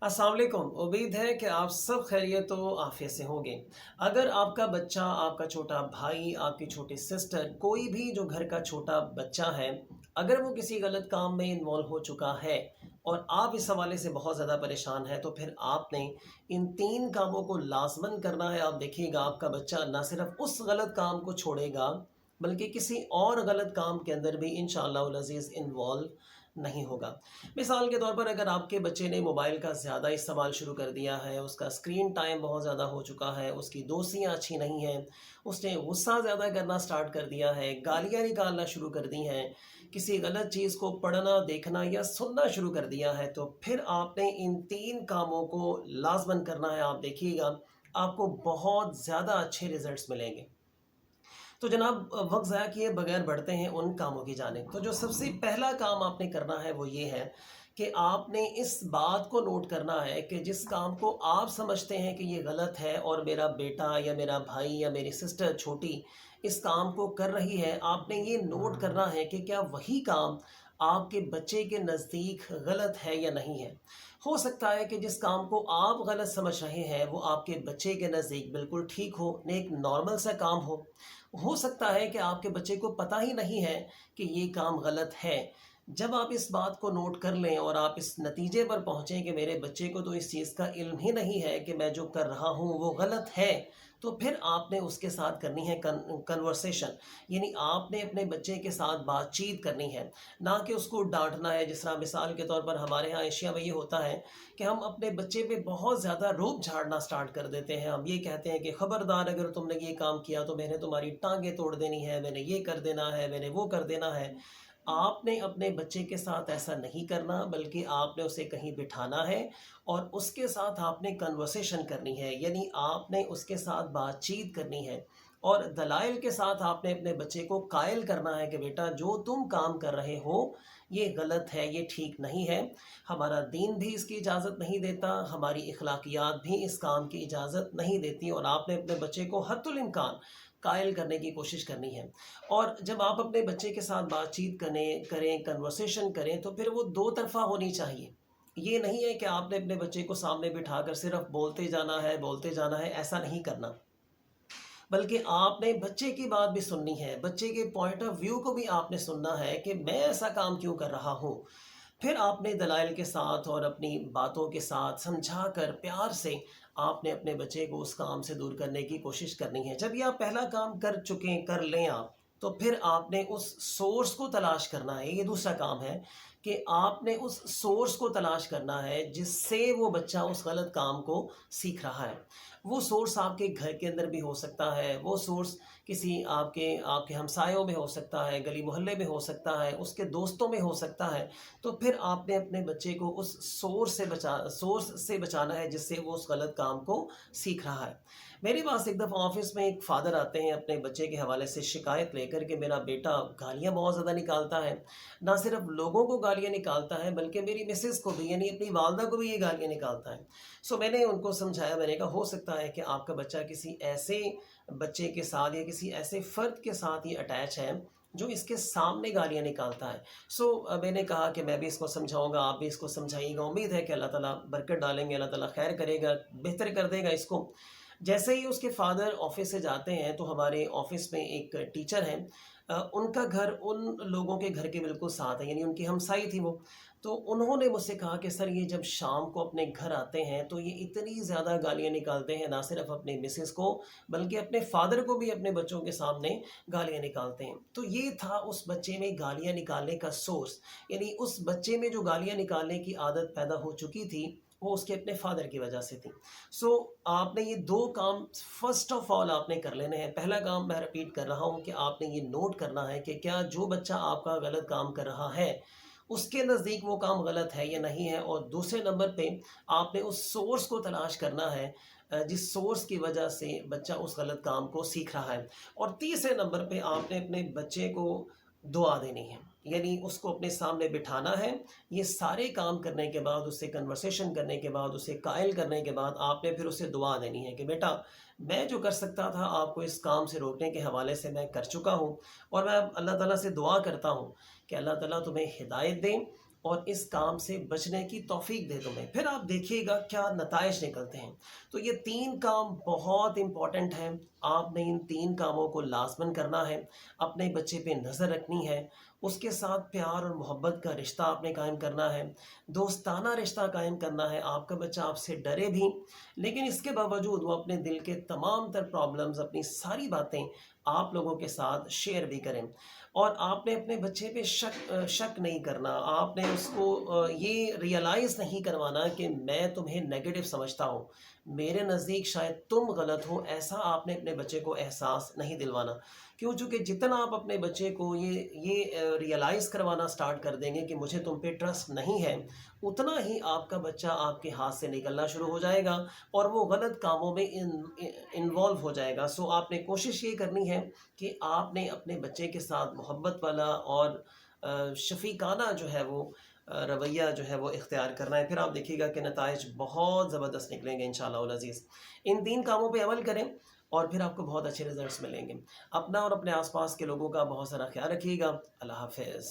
अस्सलाम वालेकुम। उम्मीद है कि आप सब खैरियत व आफियत से होंगे। अगर आपका बच्चा, आपका छोटा भाई, आपकी छोटी सिस्टर, कोई भी जो घर का छोटा बच्चा है, अगर वो किसी गलत काम में इन्वॉल्व हो चुका है और आप इस हवाले से बहुत ज़्यादा परेशान हैं, तो फिर आपने इन 3 कामों को लाज़मन करना है। आप देखिएगा आपका बच्चा ना सिर्फ़ उस गलत काम को छोड़ेगा, बल्कि किसी और गलत काम के अंदर भी इंशाअल्लाह उल अज़ीज़ इन्वॉल्व नहीं होगा। मिसाल के तौर पर अगर आपके बच्चे ने मोबाइल का ज़्यादा इस्तेमाल शुरू कर दिया है, उसका स्क्रीन टाइम बहुत ज़्यादा हो चुका है, उसकी दोस्तियाँ अच्छी नहीं हैं, उसने गुस्सा ज़्यादा करना स्टार्ट कर दिया है, गालियाँ निकालना शुरू कर दी हैं, किसी गलत चीज़ को पढ़ना, देखना या सुनना शुरू कर दिया है, तो फिर आपने इन 3 कामों को लाज़मन करना है। आप देखिएगा, आपको बहुत ज़्यादा अच्छे रिज़ल्ट्स मिलेंगे। तो जनाब वक्त ज़ाया किए बगैर बढ़ते हैं उन कामों की जानिब। तो जो सबसे पहला काम आपने करना है वो ये है कि आपने इस बात को नोट करना है कि जिस काम को आप समझते हैं कि ये गलत है और मेरा बेटा या मेरा भाई या मेरी सिस्टर छोटी इस काम को कर रही है, आपने ये नोट करना है कि क्या वही काम आपके बच्चे के नज़दीक गलत है या नहीं है। हो सकता है कि जिस काम को आप गलत समझ रहे हैं वो आपके बच्चे के नज़दीक बिल्कुल ठीक हो, एक नॉर्मल सा काम हो सकता है कि आपके बच्चे को पता ही नहीं है कि ये काम गलत है। जब आप इस बात को नोट कर लें और आप इस नतीजे पर पहुँचें कि मेरे बच्चे को तो इस चीज़ का इल्म ही नहीं है कि मैं जो कर रहा हूँ वो गलत है, तो फिर आपने उसके साथ करनी है कन्वर्सेशन। यानी आपने अपने बच्चे के साथ बातचीत करनी है, ना कि उसको डांटना है। जिस तरह मिसाल के तौर पर हमारे यहाँ एशिया में ये होता है कि हम अपने बच्चे पे बहुत ज़्यादा रोब झाड़ना स्टार्ट कर देते हैं। हम ये कहते हैं कि खबरदार अगर तुमने ये काम किया तो मैंने तुम्हारी टांगें तोड़ देनी है, मैंने ये कर देना है, मैंने वो कर देना है। आपने अपने बच्चे के साथ ऐसा नहीं करना, बल्कि आपने उसे कहीं बिठाना है और उसके साथ आपने कन्वर्सेशन करनी है। यानी आपने उसके साथ बातचीत करनी है और दलाइल के साथ आपने अपने बच्चे को कायल करना है कि बेटा जो तुम काम कर रहे हो ये गलत है, ये ठीक नहीं है। हमारा दीन भी इसकी इजाज़त नहीं देता, हमारी इखलाकियात भी इस काम की इजाज़त नहीं देती, और आपने अपने बच्चे को हद्दुल इम्कान कायल करने की कोशिश करनी है। और जब आप अपने बच्चे के साथ बातचीत करें, कन्वर्सेशन करें, तो फिर वो दो तरफ़ा होनी चाहिए। ये नहीं है कि आपने अपने बच्चे को सामने बिठाकर सिर्फ़ बोलते जाना है, ऐसा नहीं करना। बल्कि आपने बच्चे की बात भी सुननी है, बच्चे के पॉइंट ऑफ व्यू को भी आपने सुनना है कि मैं ऐसा काम क्यों कर रहा हूँ। फिर आपने दलाइल के साथ और अपनी बातों के साथ समझा कर प्यार से आपने अपने बच्चे को उस काम से दूर करने की कोशिश करनी है। जब ये आप पहला काम कर लें आप, तो फिर आपने उस सोर्स को तलाश करना है। ये दूसरा काम है कि आपने उस सोर्स को तलाश करना है जिससे वो बच्चा उस गलत काम को सीख रहा है। वो सोर्स आपके घर के अंदर भी हो सकता है, वो सोर्स किसी आपके आपके हमसायों में हो सकता है, गली मोहल्ले में हो सकता है, उसके दोस्तों में हो सकता है। तो फिर आपने अपने बच्चे को उस सोर्स से बचाना है जिससे वो उस गलत काम को सीख रहा है। मेरे पास एक दफ़ा ऑफ़िस में एक फ़ादर आते हैं अपने बच्चे के हवाले से शिकायत लेकर कि मेरा बेटा गालियाँ बहुत ज़्यादा निकालता है। ना सिर्फ़ लोगों को गालियाँ निकालता है, बल्कि मेरी मिसेज़ को भी, यानी अपनी वालदा को भी ये गालियाँ निकालता है। सो मैंने उनको समझाया, मैंने कहा हो सकता है कि आपका बच्चा किसी ऐसे बच्चे के साथ या किसी ऐसे फ़र्द के साथ ये अटैच है जो इसके सामने गालियाँ निकालता है। मैंने कहा कि मैं भी इसको समझाऊँगा, आप भी इसको समझाइएगा। उम्मीद है कि अल्लाह ताला बरकत डालेंगे, अल्लाह ताला खैर करेगा, बेहतर कर देगा इसको। जैसे ही उसके फादर ऑफिस से जाते हैं तो हमारे ऑफिस में एक टीचर हैं, उनका घर उन लोगों के घर के बिल्कुल साथ है, यानी उनकी हमसाई थी वो। तो उन्होंने मुझसे कहा कि सर ये जब शाम को अपने घर आते हैं तो ये इतनी ज़्यादा गालियाँ निकालते हैं, ना सिर्फ अपने मिसेस को बल्कि अपने फादर को भी अपने बच्चों के सामने गालियाँ निकालते हैं। तो ये था उस बच्चे में गालियाँ निकालने का सोर्स, यानी उस बच्चे में जो गालियाँ निकालने की आदत पैदा हो चुकी थी वो उसके अपने फादर की वजह से थी। सो आपने ये 2 काम फ़र्स्ट ऑफ़ ऑल आपने कर लेने हैं। पहला काम मैं रिपीट कर रहा हूँ कि आपने ये नोट करना है कि क्या जो बच्चा आपका गलत काम कर रहा है, उसके नज़दीक वो काम गलत है या नहीं है। और दूसरे नंबर पे आपने उस सोर्स को तलाश करना है, जिस सोर्स की वजह से बच्चा उस गलत काम को सीख रहा है। और तीसरे नंबर पे आपने अपने बच्चे को दुआ देनी है, यानी उसको अपने सामने बिठाना है। ये सारे काम करने के बाद, उससे कन्वर्सेशन करने के बाद, उसे कायल करने के बाद आपने फिर उसे दुआ देनी है कि बेटा मैं जो कर सकता था आपको इस काम से रोकने के हवाले से मैं कर चुका हूँ, और मैं अब अल्लाह ताला से दुआ करता हूँ कि अल्लाह ताला तुम्हें हिदायत दें اور اس کام سے بچنے کی توفیق دے تمہیں، پھر آپ دیکھیے گا کیا نتائج نکلتے ہیں۔ تو یہ 3 کام بہت امپورٹنٹ ہیں، آپ نے ان 3 کاموں کو لازماً کرنا ہے، اپنے بچے پہ نظر رکھنی ہے، اس کے ساتھ پیار اور محبت کا رشتہ آپ نے قائم کرنا ہے، دوستانہ رشتہ قائم کرنا ہے، آپ کا بچہ آپ سے ڈرے بھی لیکن اس کے باوجود وہ اپنے دل کے تمام تر پرابلمز، اپنی ساری باتیں آپ لوگوں کے ساتھ شیئر بھی کریں۔ اور آپ نے اپنے بچے پہ شک نہیں کرنا، آپ نے اس کو یہ ریئلائز نہیں کروانا کہ میں تمہیں نیگیٹو سمجھتا ہوں، میرے نزدیک شاید تم غلط ہو، ایسا آپ نے اپنے بچے کو احساس نہیں دلوانا۔ کیوں؟ چونکہ جتنا آپ اپنے بچے کو یہ ریئلائز کروانا سٹارٹ کر دیں گے کہ مجھے تم پہ ٹرسٹ نہیں ہے، اتنا ہی آپ کا بچہ آپ کے ہاتھ سے نکلنا شروع ہو جائے گا اور وہ غلط کاموں میں انوالو ہو جائے گا۔ سو آپ نے کوشش یہ کرنی ہے کہ آپ نے اپنے بچے کے ساتھ محبت والا اور شفیقانہ جو ہے وہ رویہ جو ہے وہ اختیار کرنا ہے، پھر آپ دیکھیے گا کہ نتائج بہت زبردست نکلیں گے انشاءاللہ العزیز۔ ان 3 کاموں پہ عمل کریں اور پھر آپ کو بہت اچھے رزلٹس ملیں گے۔ اپنا اور اپنے آس پاس کے لوگوں کا بہت سارا خیال رکھیے گا۔ اللہ حافظ۔